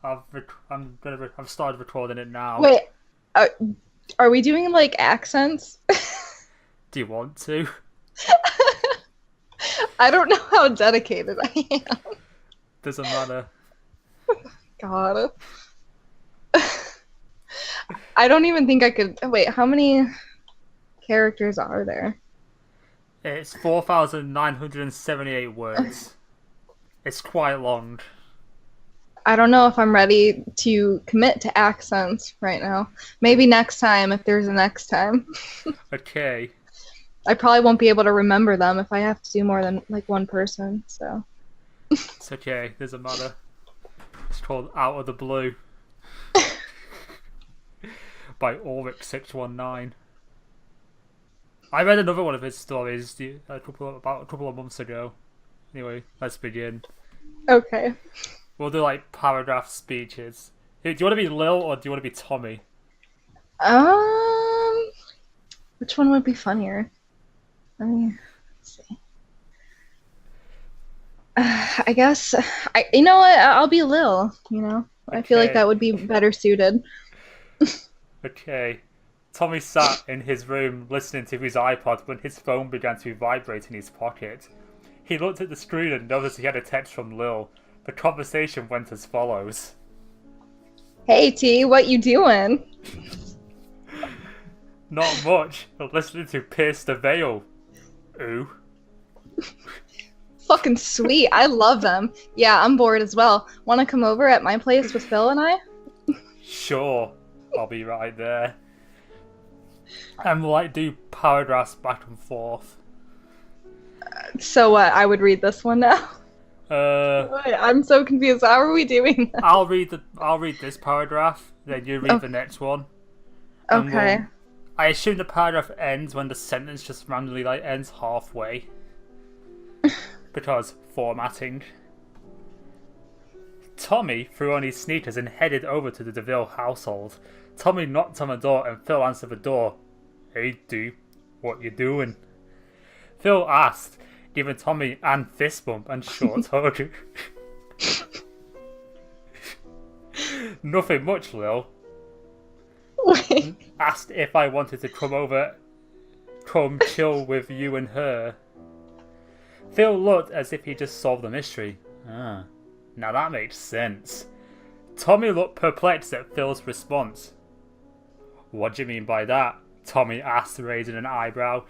I've started recording it now. Wait, uh, are we doing like accents? Do you want to? I don't know how dedicated I am. Doesn't matter. God. I don't even think I could. Wait, how many characters are there? It's 4,978 words. It's quite long. I don't know if I'm ready to commit to accents right now. Maybe next time, if there's a next time. Okay. I probably won't be able to remember them if I have to do more than like one person, so. It's okay. Doesn't matter. It's called Out of the Blue by Ulrich619. I read another one of his stories about a couple of months ago. Anyway, let's begin. Okay. We'll do like paragraph speeches. Do you want to be Lil or do you want to be Tommy? Um, which one would be funnier? Let me see. I guess you know what? I'll be Lil. I feel like Okay. that would be better suited. Okay. Tommy sat in his room listening to his iPod when his phone began to vibrate in his pocket. He looked at the screen and noticed he had a text from Lil. The conversation went as follows. Hey T, what you doing? Not much. Listening to Pierce the Veil. Ooh. Fucking sweet. I love them. Yeah, I'm bored as well. Want to come over at my place with Phil and I? Sure. I'll be right there. And we'll like do paragraphs back and forth. So what? I would read this one now. Uh Wait, I'm so confused. How are we doing that? I'll read this paragraph, then you read Oh, the next one. And okay. I assume the paragraph ends when the sentence just randomly like ends halfway. Because formatting. Tommy threw on his sneakers and headed over to the DeVille household. Tommy knocked on the door and Phil answered the door. Hey dude, what you doing? Phil asked, giving Tommy an fist bump and short hug. Nothing much, Lil. Wait. Asked if I wanted to come chill with you and her. Phil looked as if he just solved the mystery. Ah, now that makes sense. Tommy looked perplexed at Phil's response. What do you mean by that? Tommy asked, raising an eyebrow.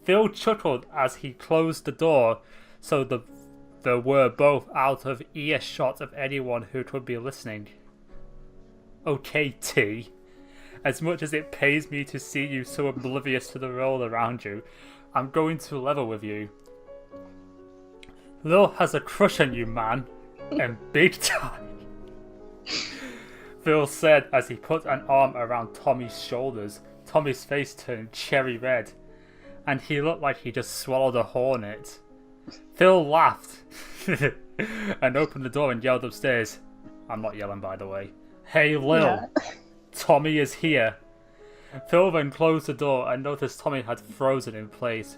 Phil chuckled as he closed the door so they were both out of earshot of anyone who could be listening. Okay, T. As much as it pains me to see you so oblivious to the world around you, I'm going to level with you. Lil has a crush on you, man. And big time. Phil said as he put an arm around Tommy's shoulders. Tommy's face turned cherry red, and he looked like he just swallowed a hornet. Phil laughed and opened the door and yelled upstairs. I'm not yelling, by the way. Hey, Lil. Yeah. Tommy is here. Phil then closed the door and noticed Tommy had frozen in place.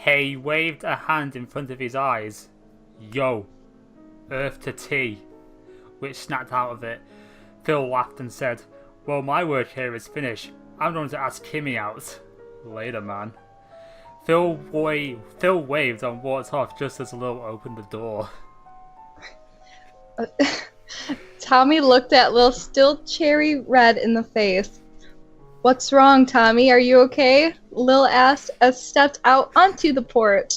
He waved a hand in front of his eyes. Yo, Earth to T, which snapped out of it. Phil laughed and said, well, my work here is finished. I'm going to ask Kimmy out. Later, man. Phil waved and walked off just as Lil opened the door. Tommy looked at Lil still cherry red in the face. What's wrong, Tommy? Are you okay? Lil asked as stepped out onto the porch.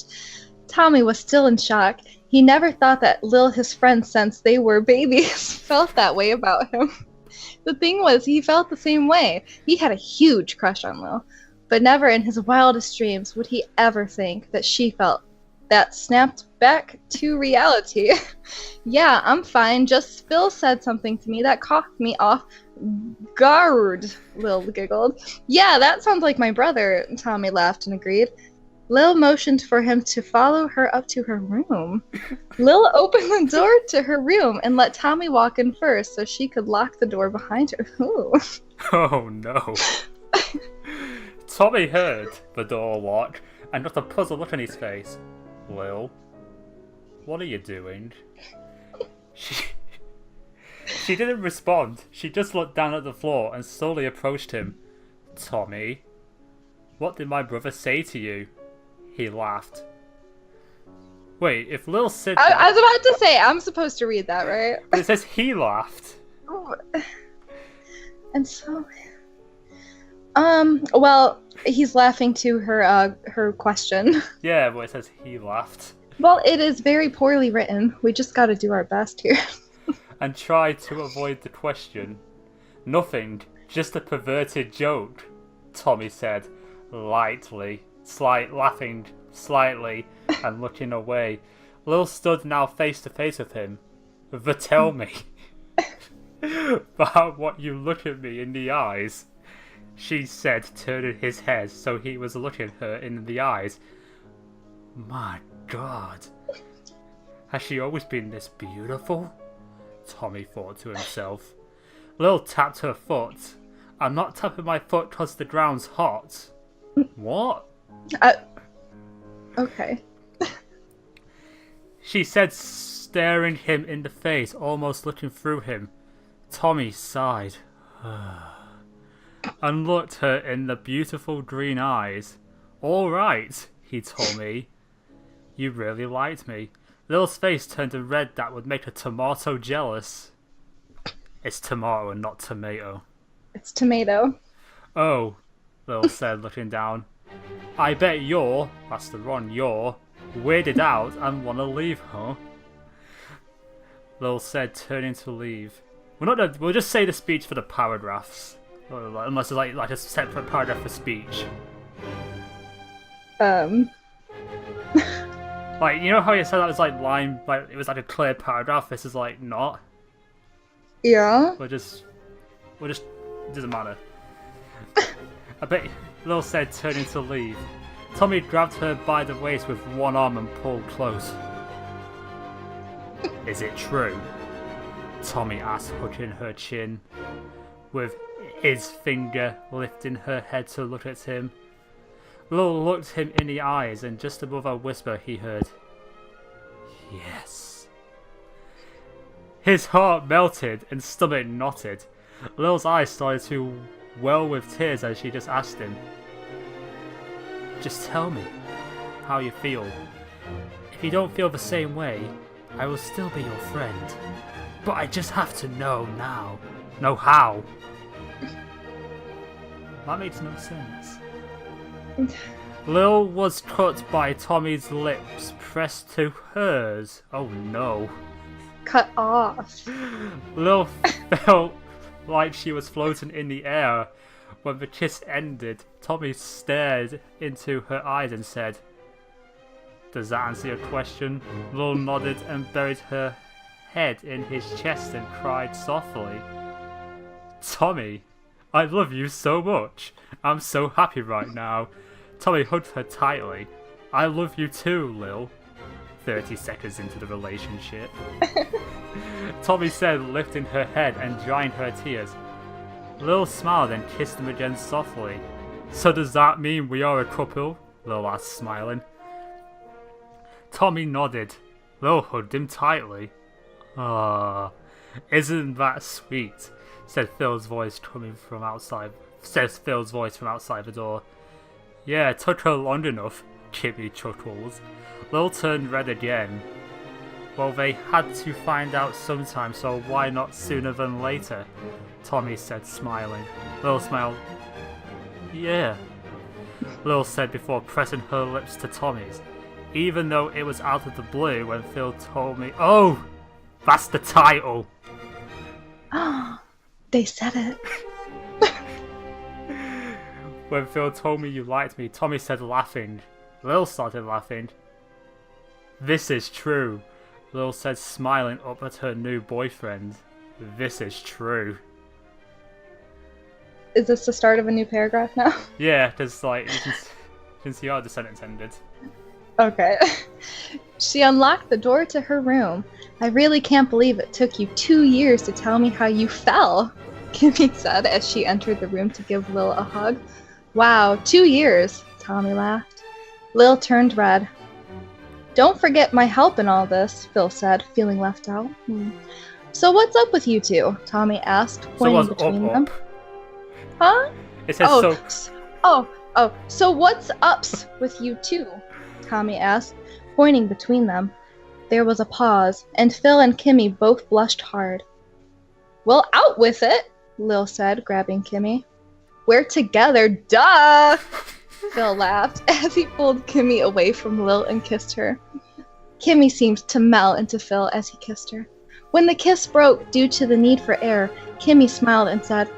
Tommy was still in shock. He never thought that Lil, his friend since they were babies, felt that way about him. The thing was, he felt the same way. He had a huge crush on Lil, but never in his wildest dreams would he ever think that she felt. That snapped back to reality. Yeah, I'm fine. Just Phil said something to me that caught me off guard, Lil giggled. Yeah, that sounds like my brother, Tommy laughed and agreed. Lil motioned for him to follow her up to her room. Lil opened the door to her room and let Tommy walk in first so she could lock the door behind her. Ooh. Oh no. Tommy heard the door lock and got a puzzled look on his face. Lil, what are you doing? She She didn't respond. She just looked down at the floor and slowly approached him. Tommy, what did my brother say to you? He laughed. Wait, if Lil said that... I was about to say, I'm supposed to read that, right? But it says he laughed. And so... well, he's laughing to her question. Yeah, but it says he laughed. Well, it is very poorly written. We just gotta do our best here. And tried to avoid the question. Nothing, just a perverted joke, Tommy said, lightly, laughing slightly and looking away. Lil stood now face to face with him. But tell me, about what you look at me in the eyes, she said, turning his head so he was looking her in the eyes. My God, has she always been this beautiful? Tommy thought to himself. Lil tapped her foot. I'm not tapping my foot because the ground's hot. What? Okay. She said, staring him in the face, almost looking through him. Tommy sighed. And looked her in the beautiful green eyes. All right, he told me. You really liked me. Lil's face turned a red that would make a tomato jealous. It's tomato and not tomato. It's tomato. Oh, Lil said, looking down. I bet you're, that's the wrong you're, weirded out and want to leave, huh? Lil said, turning to leave. We'll just say the speech for the paragraphs. Unless it's like a separate paragraph for speech. Like, you know how you said that was like line, like it was like a clear paragraph? This is like not. Yeah. We'll just, it doesn't matter. I bet Lil said, turning to leave. Tommy grabbed her by the waist with one arm and pulled close. Is it true? Tommy asked, hugging her chin, with his finger lifting her head to look at him. Lil looked him in the eyes, and just above a whisper he heard, yes. His heart melted and stomach knotted. Lil's eyes started to well with tears as she just asked him, just tell me how you feel. If you don't feel the same way, I will still be your friend. But I just have to know now. Know how. That makes no sense. Lil was cut by Tommy's lips pressed to hers. Oh no. Cut off. Lil felt like she was floating in the air. When the kiss ended, Tommy stared into her eyes and said, does that answer your question? Lil nodded and buried her head in his chest and cried softly. Tommy, I love you so much. I'm so happy right now. Tommy hugged her tightly. I love you too, Lil. 30 seconds into the relationship. Tommy said, lifting her head and drying her tears. Lil smiled and kissed him again softly. So does that mean we are a couple? Lil asked, smiling. Tommy nodded. Lil hugged him tightly. Ah, isn't that sweet? Said Phil's voice coming from outside. Says Phil's voice from outside the door. Yeah, it took her long enough. Kimmy chuckles. Lil turned red again. Well, they had to find out sometime, so why not sooner than later? Tommy said, smiling. Lil smiled. Yeah, Lil said before pressing her lips to Tommy's. Even though it was out of the blue when Phil told me, oh, that's the title. They said it. When Phil told me you liked me, Tommy said, laughing. Lil started laughing. This is true, Lil said, smiling up at her new boyfriend. This is true. Is this the start of a new paragraph now? Yeah, because like you can see how the sentence ended. Okay. She unlocked the door to her room. I really can't believe it took you 2 years to tell me how you fell, Kimmy said as she entered the room to give Lil a hug. Wow, 2 years, Tommy laughed. Lil turned red. Don't forget my help in all this, Phil said, feeling left out. So what's up with you two? Tommy asked, So pointing what's between up, them. up? Huh? It says Oh, so. so what's ups with you two? Tommy asked, pointing between them. There was a pause, and Phil and Kimmy both blushed hard. Well, out with it, Lil said, grabbing Kimmy. We're together, duh! Phil laughed as he pulled Kimmy away from Lil and kissed her. Kimmy seemed to melt into Phil as he kissed her. When the kiss broke due to the need for air, Kimmy smiled and said,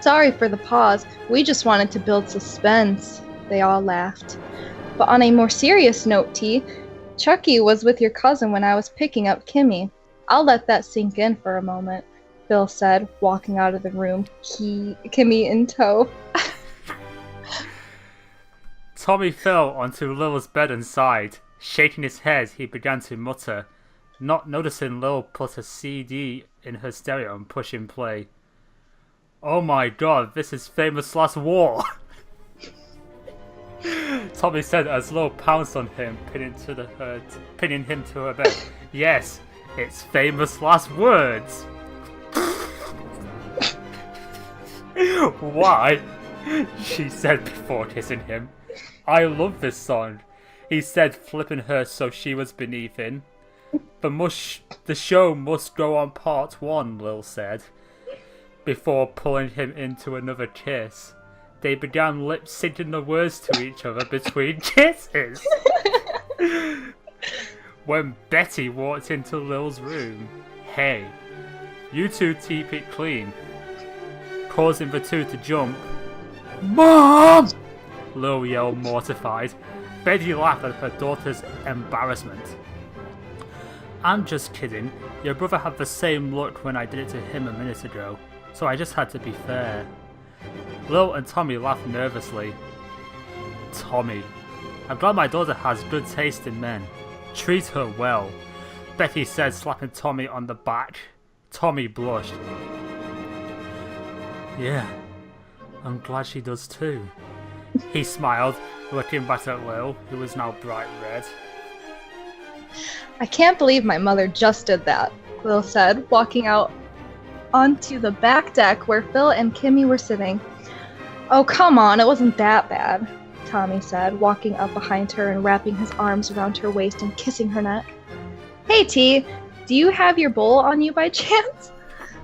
Sorry for the pause, we just wanted to build suspense. They all laughed. But on a more serious note, T, Chucky was with your cousin when I was picking up Kimmy. I'll let that sink in for a moment, Phil said, walking out of the room, Kimmy in tow. Tommy fell onto Lil's bed and sighed. Shaking his head, he began to mutter, not noticing Lil put a CD in her stereo and pushing play. Oh my god, this is famous last war! Tommy said as Lil pounced on him, pinning him to her bed. Yes, it's famous last words! Why? She said before kissing him. I love this song, he said, flipping her so she was beneath him. The show must go on part 1, Lil said, before pulling him into another kiss. They began lip-syncing the words to each other between kisses. When Betty walked into Lil's room, hey, you two keep it clean, causing the two to jump. Mom! Lil yelled, mortified. Betty laughed at her daughter's embarrassment. I'm just kidding. Your brother had the same look when I did it to him a minute ago, so I just had to be fair. Lil and Tommy laughed nervously. Tommy, I'm glad my daughter has good taste in men. Treat her well, Betty said, slapping Tommy on the back. Tommy blushed. Yeah, I'm glad she does too. He smiled, looking back at Lil, who was now bright red. I can't believe my mother just did that, Lil said, walking out onto the back deck where Phil and Kimmy were sitting. Oh, come on, it wasn't that bad, Tommy said, walking up behind her and wrapping his arms around her waist and kissing her neck. Hey, T, do you have your bowl on you by chance?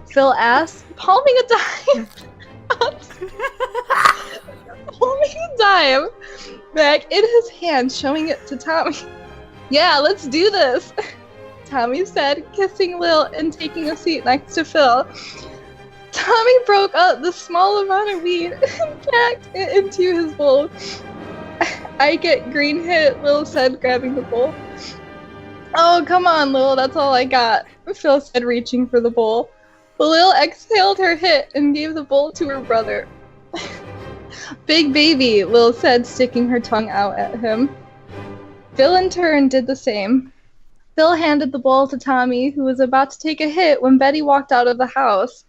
Phil asked, palming a dime. Palming a dime back in his hand, showing it to Tommy. Yeah, let's do this, Tommy said, kissing Lil and taking a seat next to Phil. Tommy broke up the small amount of weed and packed it into his bowl. I get green hit, Lil said, grabbing the bowl. Oh, come on, Lil, that's all I got, Phil said, reaching for the bowl. Lil exhaled her hit and gave the bowl to her brother. Big baby, Lil said, sticking her tongue out at him. Phil in turn did the same. Phil handed the bowl to Tommy, who was about to take a hit when Betty walked out of the house.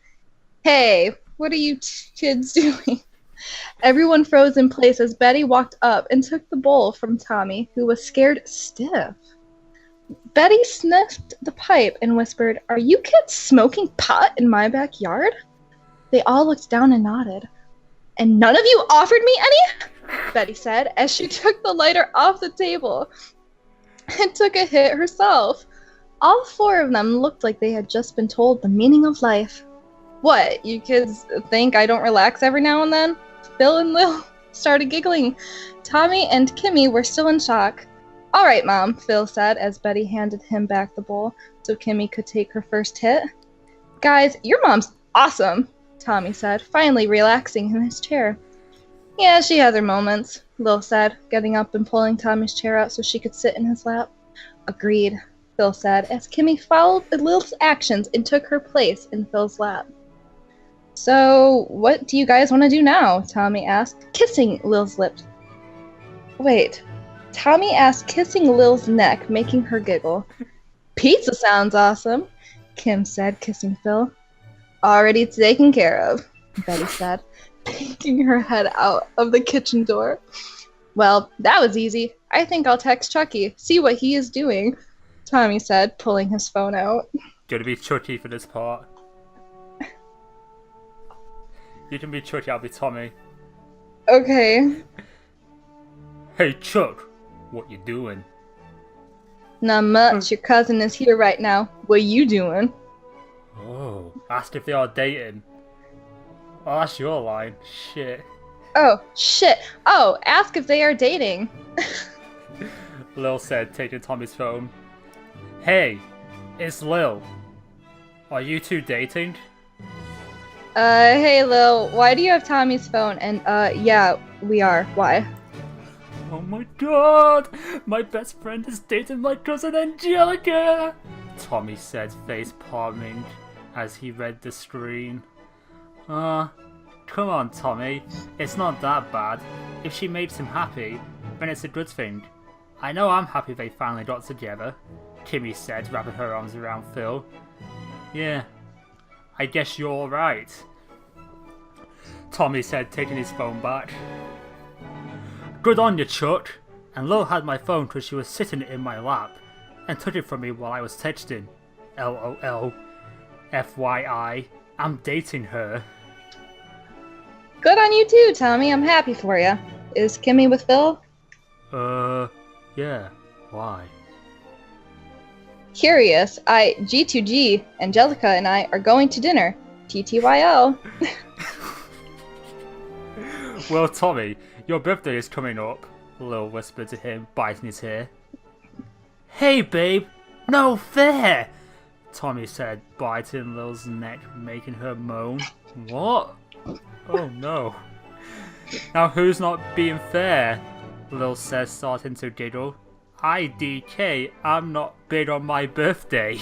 Hey, what are you kids doing? Everyone froze in place as Betty walked up and took the bowl from Tommy, who was scared stiff. Betty sniffed the pipe and whispered, Are you kids smoking pot in my backyard? They all looked down and nodded. And none of you offered me any? Betty said, as she took the lighter off the table and took a hit herself. All 4 of them looked like they had just been told the meaning of life. What, you kids think I don't relax every now and then? Phil and Lil started giggling. Tommy and Kimmy were still in shock. All right, Mom, Phil said as Betty handed him back the bowl so Kimmy could take her first hit. Guys, your mom's awesome, Tommy said, finally relaxing in his chair. Yeah, she has her moments, Lil said, getting up and pulling Tommy's chair out so she could sit in his lap. Agreed, Phil said, as Kimmy followed Lil's actions and took her place in Phil's lap. So, what do you guys want to do now? Tommy asked, kissing Lil's lips. Wait, Tommy asked, kissing Lil's neck, making her giggle. Pizza sounds awesome, Kim said, kissing Phil. Already taken care of, Betty said, peeking her head out of the kitchen door. Well, that was easy. I think I'll text Chucky, see what he is doing, Tommy said, pulling his phone out. Do you want to be Chucky for this part? You can be Chucky, I'll be Tommy. Okay. Hey Chuck, what you doing? Not much. Your cousin is here right now. What you doing? Oh, ask if they are dating. Oh, that's your line. Shit. Oh, shit. Oh, ask if they are dating. Lil said, taking Tommy's phone. Hey, it's Lil. Are you two dating? Hey Lil, why do you have Tommy's phone? And, yeah, we are. Why? Oh my god! My best friend is dating my cousin Angelica! Tommy said, face palming as he read the screen. Come on, Tommy. It's not that bad. If she makes him happy, then it's a good thing. I know I'm happy they finally got together, Kimmy said, wrapping her arms around Phil. Yeah, I guess you're right, Tommy said, taking his phone back. Good on you, Chuck. And Lil had my phone because she was sitting in my lap and took it from me while I was texting. LOL. FYI, I'm dating her. Good on you too, Tommy. I'm happy for you. Is Kimmy with Phil? Yeah. Why? Curious. G2G, Angelica and I are going to dinner. TTYL. Well, Tommy, your birthday is coming up, Lil whispered to him, biting his hair. Hey, babe, no fair, Tommy said, biting Lil's neck, making her moan. What? Oh no. Now who's not being fair? Lil says, starting to giggle. IDK, I'm not big on my birthday,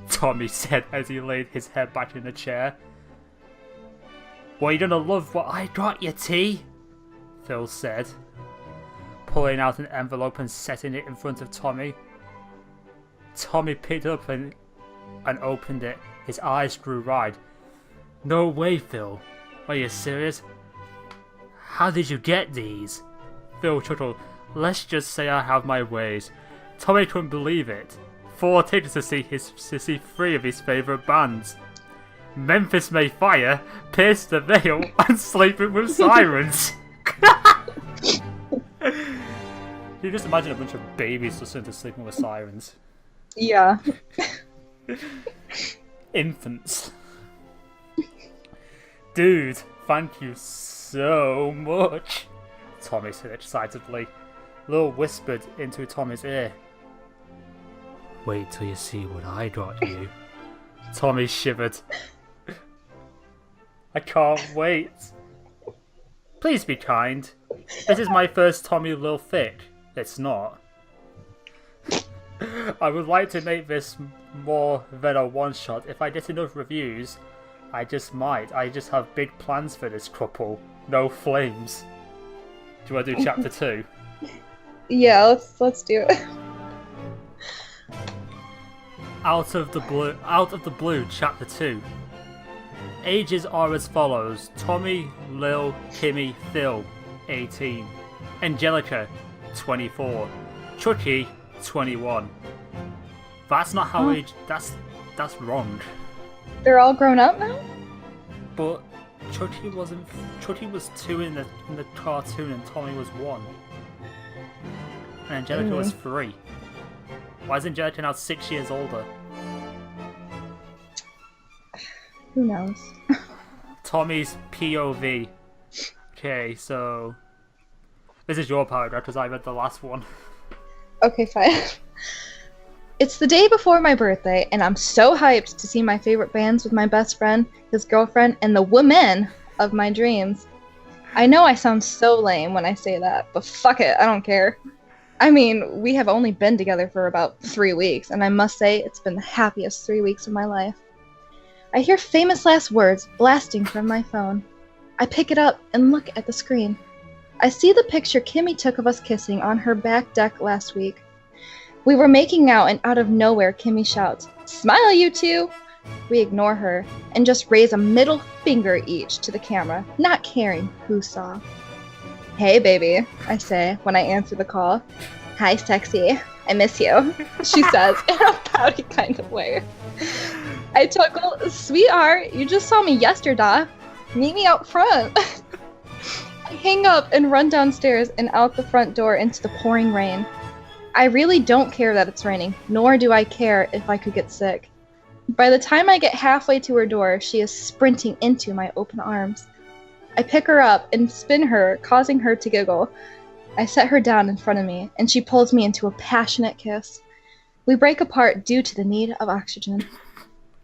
Tommy said as he laid his head back in the chair. Well, you're gonna love what I got you, T, Phil said, pulling out an envelope and setting it in front of Tommy. Tommy picked it up and opened it. His eyes grew wide. No way, Phil. Are you serious? How did you get these? Phil chuckled. Let's just say I have my ways. Tommy couldn't believe it. 4 tickets to see 3 of his favourite bands. Memphis May Fire, Pierce the Veil, and Sleeping with Sirens. You just imagine a bunch of babies listening to Sleeping with Sirens. Yeah. Infants. Dude, thank you so much, Tommy said excitedly. Lil whispered into Tommy's ear. Wait till you see what I got you. Tommy shivered. I can't wait. Please be kind. This is my first Tommy Lil fic. It's not. I would like to make this more than a one-shot. If I get enough reviews, I just might. I just have big plans for this couple. No flames. Do you want to do chapter 2? Yeah, let's do it. Out of the blue, chapter 2. Ages are as follows: Tommy, Lil, Kimmy, Phil, 18. Angelica, 24. Chucky, 21. That's not how age. That's wrong. They're all grown up now? But Chucky wasn't. Chucky was 2 in the cartoon, and Tommy was 1. And Angelica was 3. Why is Angelica now 6 years older? Who knows? Tommy's POV. Okay, so this is your paragraph because I read the last one. Okay, fine. It's the day before my birthday, and I'm so hyped to see my favorite bands with my best friend, his girlfriend, and the woman of my dreams. I know I sound so lame when I say that, but fuck it, I don't care. I mean, we have only been together for about 3 weeks, and I must say it's been the happiest 3 weeks of my life. I hear famous last words blasting from my phone. I pick it up and look at the screen. I see the picture Kimmy took of us kissing on her back deck last week. We were making out, and out of nowhere Kimmy shouts, "Smile, you two!" We ignore her and just raise a middle finger each to the camera, not caring who saw. "Hey, baby," I say when I answer the call. "Hi, sexy. I miss you," she says in a pouty kind of way. I chuckle, sweetheart, you just saw me yesterday. Meet me out front. I hang up and run downstairs and out the front door into the pouring rain. I really don't care that it's raining, nor do I care if I could get sick. By the time I get halfway to her door, she is sprinting into my open arms. I pick her up and spin her, causing her to giggle. I set her down in front of me, and she pulls me into a passionate kiss. We break apart due to the need of oxygen.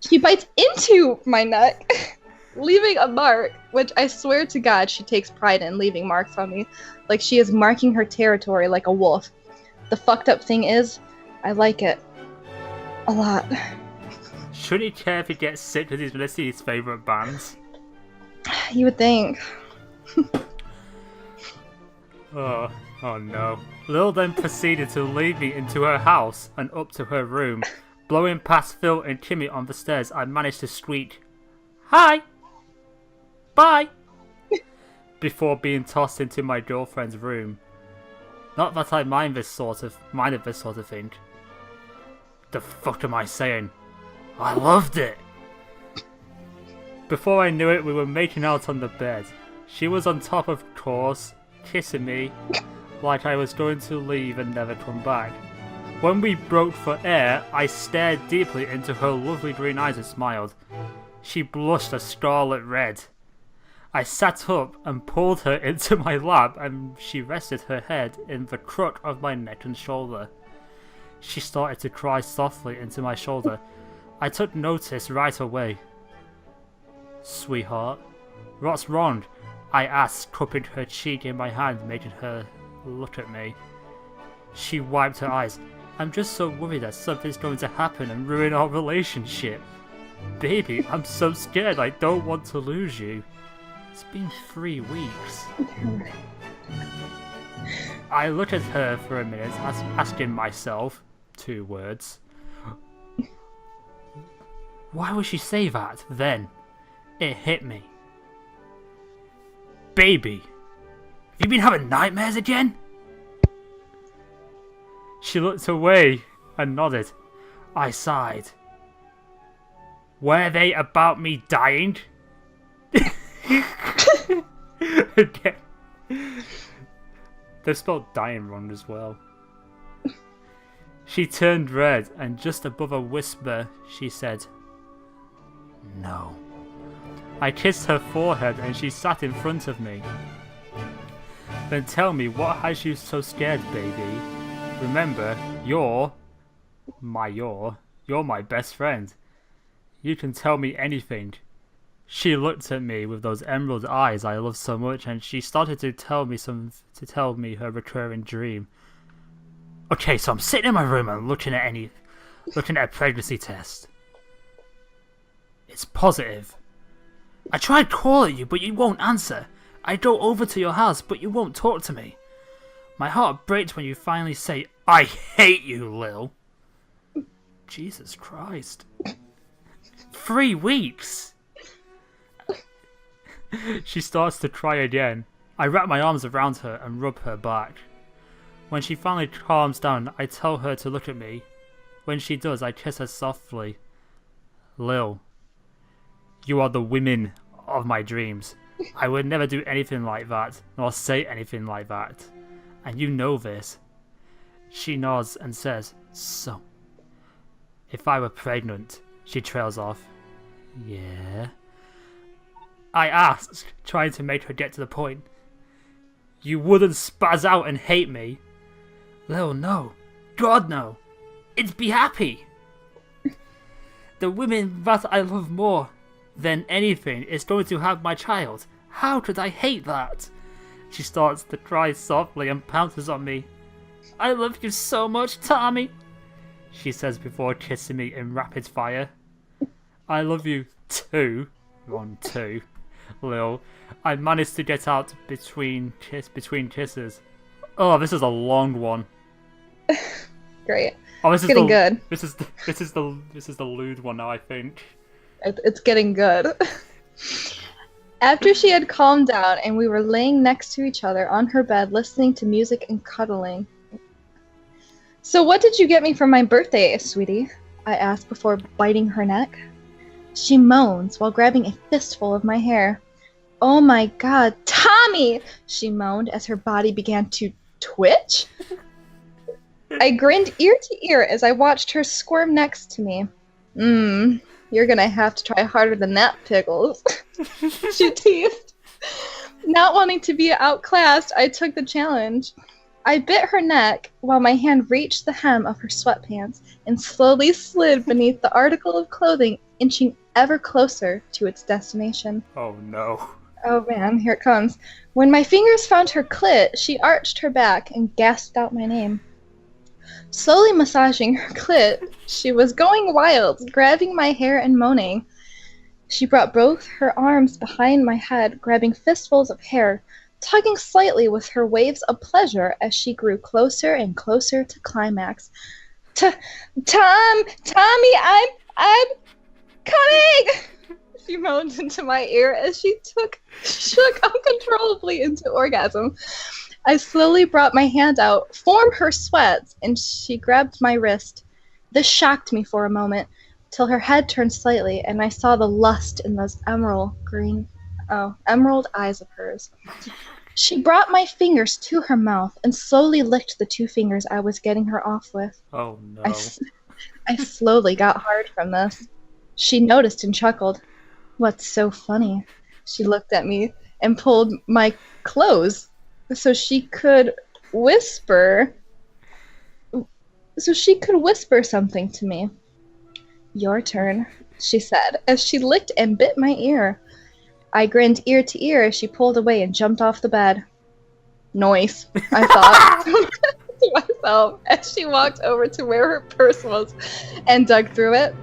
She bites into my neck, leaving a mark, which I swear to God she takes pride in leaving marks on me, like she is marking her territory like a wolf. The fucked up thing is, I like it. A lot. Should he care if he gets sick with his favourite bands? You would think. Oh no. Lil then proceeded to lead me into her house and up to her room. Blowing past Phil and Kimmy on the stairs, I managed to squeak, "Hi! Bye!" before being tossed into my girlfriend's room. Not that I minded this sort of thing. The fuck am I saying? I loved it! Before I knew it, we were making out on the bed. She was on top, of course, kissing me like I was going to leave and never come back. When we broke for air, I stared deeply into her lovely green eyes and smiled. She blushed a scarlet red. I sat up and pulled her into my lap, and she rested her head in the crook of my neck and shoulder. She started to cry softly into my shoulder. I took notice right away. "Sweetheart, what's wrong?" I asked, cupping her cheek in my hand, making her look at me. She wiped her eyes. "I'm just so worried that something's going to happen and ruin our relationship. Baby, I'm so scared. I don't want to lose you. It's been 3 weeks." I looked at her for a minute, asking myself 2 words. Why would she say that? Then it hit me. "Baby, have you been having nightmares again?" She looked away and nodded. I sighed. "Were they about me dying?" Again. They spelled dying wrong as well. She turned red, and just above a whisper, she said, "No." I kissed her forehead, and she sat in front of me. "Then tell me, what has you so scared, baby? Remember, you're my best friend. You can tell me anything." She looked at me with those emerald eyes I love so much, and she started to tell me her recurring dream. Okay, so I'm sitting in my room and looking at a pregnancy test. It's positive. I tried calling you, but you won't answer. I go over to your house, but you won't talk to me. My heart breaks when you finally say, "I hate you, Lil." Jesus Christ. 3 weeks! She starts to cry again. I wrap my arms around her and rub her back. When she finally calms down, I tell her to look at me. When she does, I kiss her softly. "Lil, you are the woman of my dreams. I would never do anything like that, nor say anything like that. And you know this." She nods and says, "So, if I were pregnant," she trails off. "Yeah?" I asked, trying to make her get to the point. "You wouldn't spaz out and hate me?" "Lil, no. God, no. It'd be happy. The woman that I love more than anything is going to have my child. How could I hate that?" She starts to cry softly and pounces on me. "I love you so much, Tommy," she says before kissing me in rapid fire. "I love you too." Wrong too. Lil. I managed to get out between kisses. Oh, this is a long one. Great. Oh, this is getting good. This is the lewd one now, I think. It's getting good. After she had calmed down and we were laying next to each other on her bed listening to music and cuddling. "So what did you get me for my birthday, sweetie?" I asked before biting her neck. She moans while grabbing a fistful of my hair. Oh my god, Tommy! She moaned as her body began to twitch. I grinned ear to ear as I watched her squirm next to me. You're gonna have to try harder than that, Pickles. She teased. Not wanting to be outclassed, I took the challenge. I bit her neck while my hand reached the hem of her sweatpants and slowly slid beneath the article of clothing, inching ever closer to its destination. Oh no. Oh man, here it comes. When my fingers found her clit, she arched her back and gasped out my name. Slowly massaging her clit, she was going wild, grabbing my hair and moaning. She brought both her arms behind my head, grabbing fistfuls of hair, tugging slightly with her waves of pleasure as she grew closer and closer to climax. Tommy, I'm coming! She moaned into my ear as she shook uncontrollably into orgasm. I slowly brought my hand out, formed her sweats, and she grabbed my wrist. This shocked me for a moment, till her head turned slightly, and I saw the lust in those emerald eyes of hers. She brought my fingers to her mouth and slowly licked the 2 fingers I was getting her off with. Oh no. I slowly got hard from this. She noticed and chuckled. What's so funny? She looked at me and pulled my clothes so she could whisper something to me. Your turn, she said, as she licked and bit my ear. I grinned ear to ear as she pulled away and jumped off the bed. Noise, I thought to myself as she walked over to where her purse was and dug through it.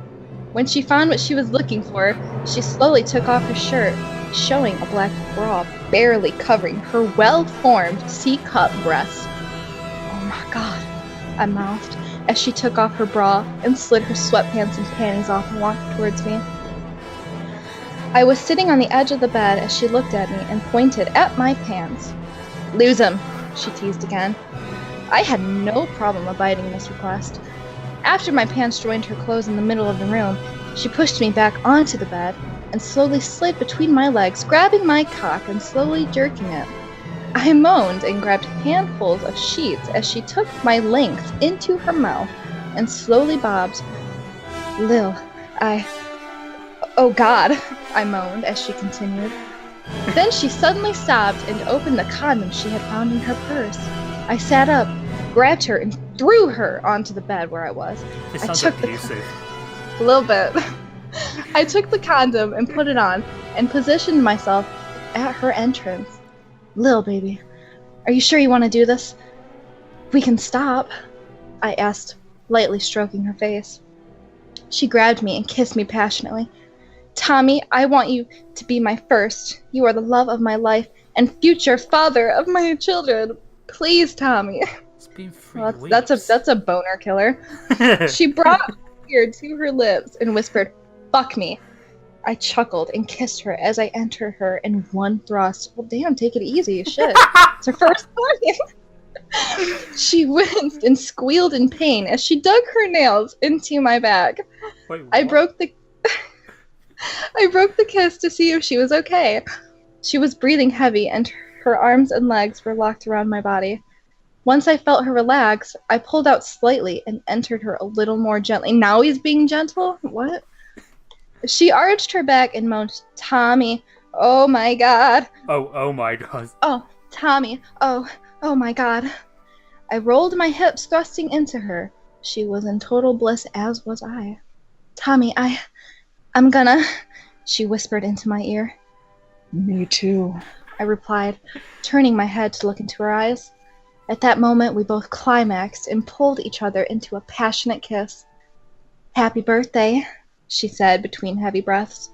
When she found what she was looking for, she slowly took off her shirt, showing a black bra barely covering her well-formed C-cup breast. Oh my god, I mouthed as she took off her bra and slid her sweatpants and panties off and walked towards me. I was sitting on the edge of the bed as she looked at me and pointed at my pants. Lose 'em, she teased again. I had no problem abiding this request. After my pants joined her clothes in the middle of the room, she pushed me back onto the bed and slowly slid between my legs, grabbing my cock and slowly jerking it. I moaned and grabbed handfuls of sheets as she took my length into her mouth and slowly bobbed. Lil, oh God, I moaned as she continued. Then she suddenly sobbed and opened the condom she had found in her purse. I sat up, grabbed her, and threw her onto the bed where I was. It sounds abusive. A little bit. I took the condom and put it on and positioned myself at her entrance. Lil, baby, are you sure you want to do this? We can stop, I asked, lightly stroking her face. She grabbed me and kissed me passionately. Tommy, I want you to be my first. You are the love of my life and future father of my children. Please, Tommy. It's been 3 weeks. That's a boner killer. She brought her ear to her lips and whispered, "Fuck me." I chuckled and kissed her as I entered her in one thrust. Well, damn, take it easy. Shit. It's her first time. She winced and squealed in pain as she dug her nails into my back. Wait, I broke the kiss to see if she was okay. She was breathing heavy and her arms and legs were locked around my body. Once I felt her relax, I pulled out slightly and entered her a little more gently. Now he's being gentle? What? She arched her back and moaned, Tommy, oh my god. Oh my god. Oh, Tommy, oh my god. I rolled my hips, thrusting into her. She was in total bliss, as was I. Tommy, I'm gonna, she whispered into my ear. Me too, I replied, turning my head to look into her eyes. At that moment, we both climaxed and pulled each other into a passionate kiss. Happy birthday, she said between heavy breaths.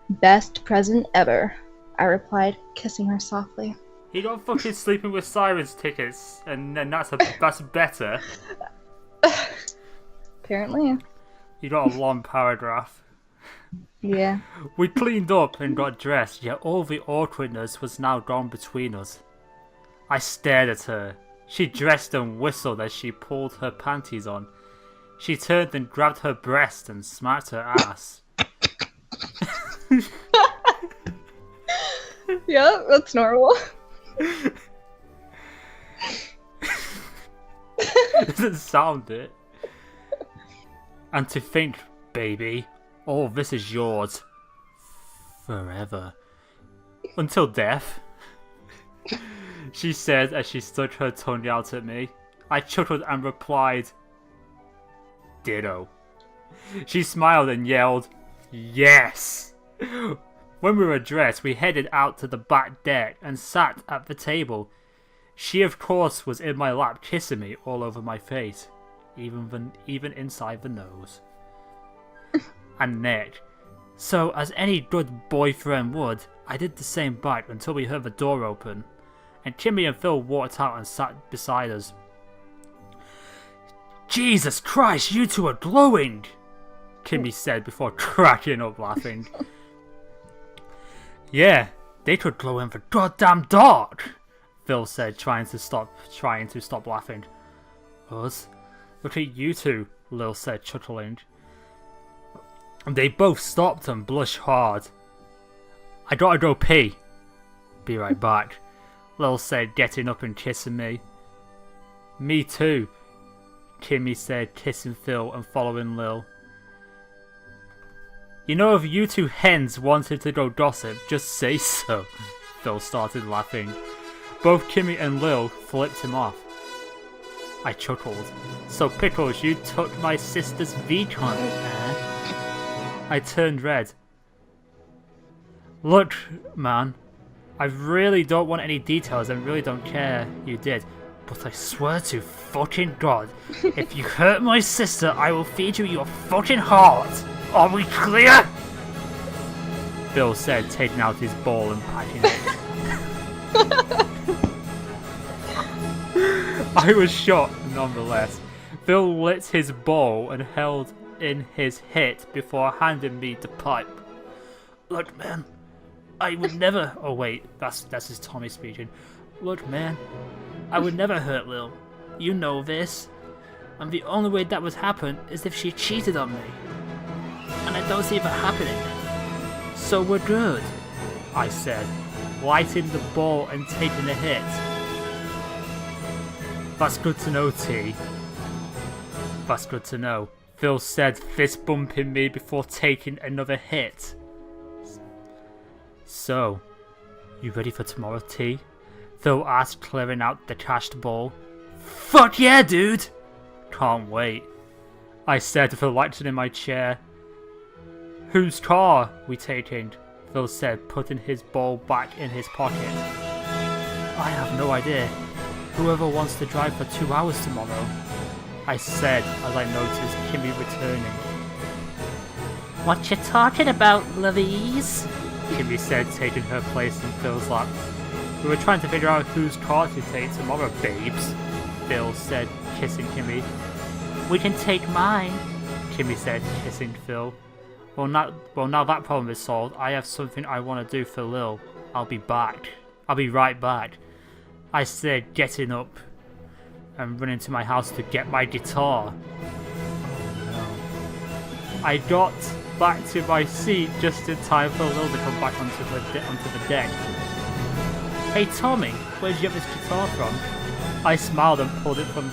Best present ever, I replied, kissing her softly. He got fucking Sleeping with Sirens tickets, and then that's better. Apparently. You got a long paragraph. Yeah. We cleaned up and got dressed, yet all the awkwardness was now gone between us. I stared at her. She dressed and whistled as she pulled her panties on. She turned and grabbed her breast and smacked her ass. Yeah, that's normal. Doesn't sound it. And to think, baby, all this is yours. Forever. Until death. She said as she stuck her tongue out at me. I chuckled and replied, ditto. She smiled and yelled, yes! When we were dressed, we headed out to the back deck and sat at the table. She, of course, was in my lap kissing me all over my face, even inside the nose and neck. So, as any good boyfriend would, I did the same back until we heard the door open, and Kimmy and Phil walked out and sat beside us. Jesus Christ, you two are glowing! Kimmy said before cracking up laughing. Yeah, they could glow in the goddamn dark, Phil said, trying to stop laughing. Us? Look at you two, Lil said, chuckling. They both stopped and blushed hard. I gotta go pee. Be right back, Lil said, getting up and kissing me. Me too, Kimmy said, kissing Phil and following Lil. You know, if you two hens wanted to go gossip, just say so, Phil started laughing. Both Kimmy and Lil flipped him off. I chuckled. So Pickles, you took my sister's V-con, eh? I turned red. Look, man, I really don't want any details and really don't care you did, but I swear to fucking God, if you hurt my sister, I will feed you your fucking heart. Are we clear? Phil said, taking out his ball and packing it. I was shocked, nonetheless. Phil lit his bowl and held in his hit before handing me the pipe. Look, man, I would never... Oh, wait, that's his Tommy speaking. Look, man, I would never hurt Lil. You know this. And the only way that would happen is if she cheated on me. And I don't see that happening. So we're good, I said, lighting the ball and taking a hit. That's good to know, T. That's good to know, Phil said, fist bumping me before taking another hit. So, you ready for tomorrow, T? Phil asked, clearing out the cashed ball. Fuck yeah, dude! Can't wait, I said, relaxing in my chair. Whose car we taking? Phil said, putting his ball back in his pocket. I have no idea. Whoever wants to drive for 2 hours tomorrow, I said as I noticed Kimmy returning. What you talking about, Louise? Kimmy said, taking her place in Phil's lap. We were trying to figure out whose car to take tomorrow, babes, Phil said, kissing Kimmy. We can take mine, Kimmy said, kissing Phil. Well, now that problem is solved, I have something I want to do for Lil. I'll be back. I'll be right back, I said, getting up and running to my house to get my guitar. Oh no. I got back to my seat just in time for Lil to come back onto the deck. Hey Tommy, where'd you get this guitar from? I smiled and pulled it from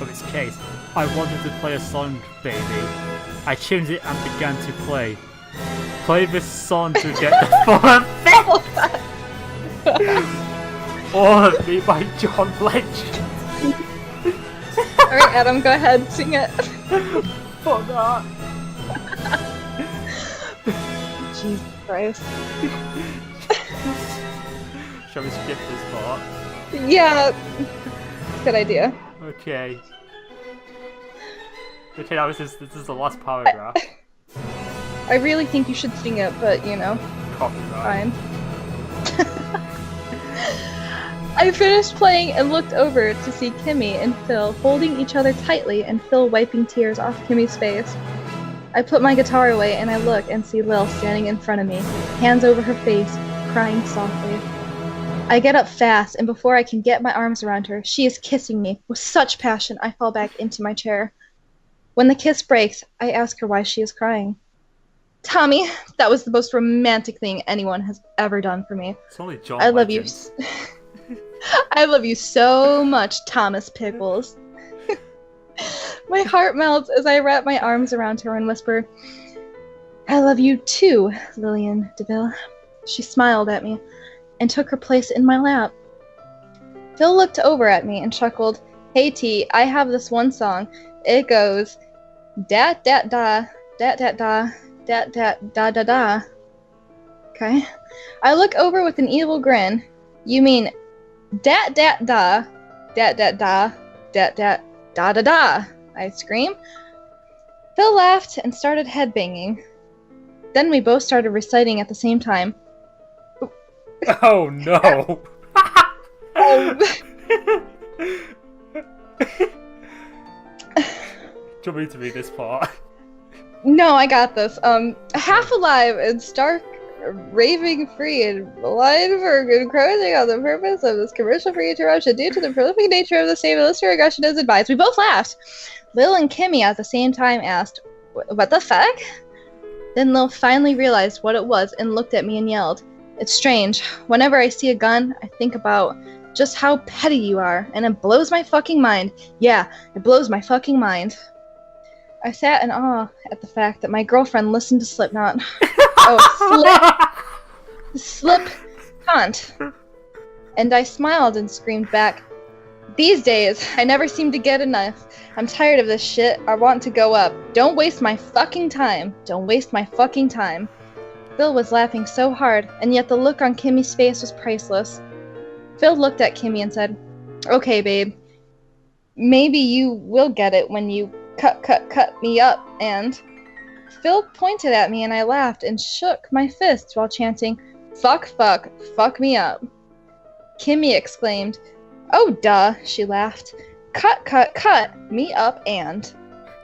its case. I wanted to play a song, baby. I tuned it and began to play. Play this song to get the full effect! All of Me by John Legend. Alright, Adam, go ahead, sing it. Fuck that. Jesus Christ. Shall we skip this part? Yeah, good idea. Okay. Okay, now this is the last paragraph. I really think you should sing it, but you know, Copyright. fine. I finished playing and looked over to see Kimmy and Phil holding each other tightly and Phil wiping tears off Kimmy's face. I put my guitar away and I look and see Lil standing in front of me, hands over her face, crying softly. I get up fast, and before I can get my arms around her, she is kissing me. With such passion, I fall back into my chair. When the kiss breaks, I ask her why she is crying. Tommy, that was the most romantic thing anyone has ever done for me. It's only John I love you. Legend. I love you so much, Thomas Pickles. My heart melts as I wrap my arms around her and whisper, I love you too, Lillian DeVille. She smiled at me and took her place in my lap. Phil looked over at me and chuckled, Hey T, I have this one song. It goes, dat dat da, dat dat da, dat dat da da da. Okay. I look over with an evil grin. You mean dat dat da, dat dat da, dat dat da da da, I scream. Phil laughed and started headbanging. Then we both started reciting at the same time. Oh no! Oh. Do you want me to read this part? No, I got this. Half alive and stark, raving free and blind for encroaching on the purpose of this commercial-free interruption due to the prolific nature of the same illusory aggression as advised. We both laughed. Lil and Kimmy at the same time asked, What the fuck? Then Lil finally realized what it was and looked at me and yelled, It's strange. Whenever I see a gun, I think about just how petty you are, and it blows my fucking mind. Yeah, it blows my fucking mind. I sat in awe at the fact that my girlfriend listened to Slipknot. Oh, Slipknot. And I smiled and screamed back, These days, I never seem to get enough. I'm tired of this shit. I want to go up. Don't waste my fucking time. Don't waste my fucking time. Phil was laughing so hard, and yet the look on Kimmy's face was priceless. Phil looked at Kimmy and said, Okay, babe. Maybe you will get it when you cut me up, and... Phil pointed at me and I laughed and shook my fists while chanting, Fuck, fuck, fuck me up. Kimmy exclaimed, Oh, duh, she laughed. Cut me up, and...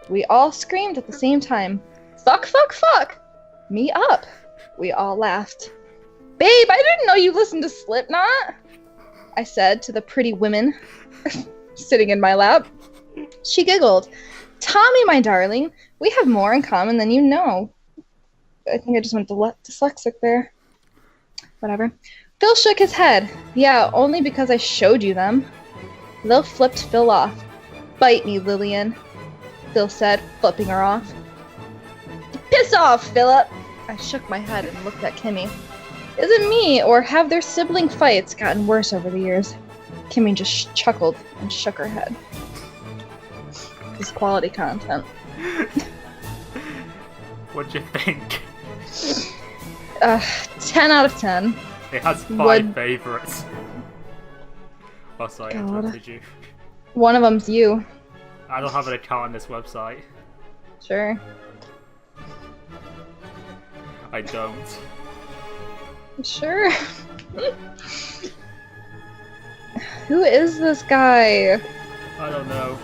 We all screamed at the same time, Fuck, fuck, fuck me up. We all laughed. Babe, I didn't know you listened to Slipknot, I said to the pretty women sitting in my lap. She giggled. Tommy, my darling, we have more in common than you know. I think I just went dyslexic there. Whatever. Phil shook his head. Yeah, only because I showed you them. Lil flipped Phil off. Bite me, Lillian, Phil said, flipping her off. Piss off, Philip! I shook my head and looked at Kimmy. Is it me, or have their sibling fights gotten worse over the years? Kimmy just chuckled and shook her head. This is quality content. What'd you think? 10 out of 10. It has 5 favorites. Oh, sorry, I God. interrupted you. One of them's you. I don't have an account on this website. Sure. I don't. Sure. Who is this guy? I don't know.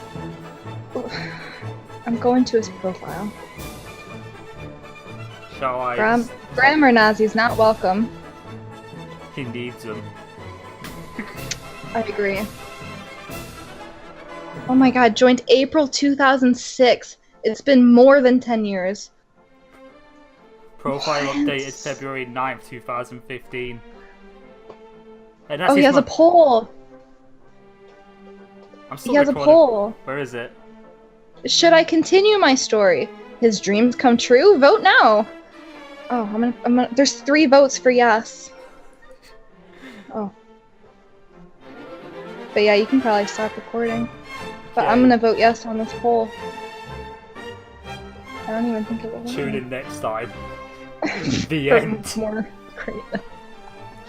I'm going to his profile. Shall I? Grammar Nazi's not welcome. He needs them. I agree. Oh my god, joined April 2006. It's been more than 10 years. Profile What? updated February 9th, 2015. And Oh, he has a poll. I'm still He has a recording. poll. Where is it? Should I continue my story? His dreams come true? Vote now. Oh, I'm gonna. There's 3 votes for yes. Oh. But yeah, you can probably stop recording. But I'm gonna vote yes on this poll. I don't even think it will. Tune in next time. The end. More greatness.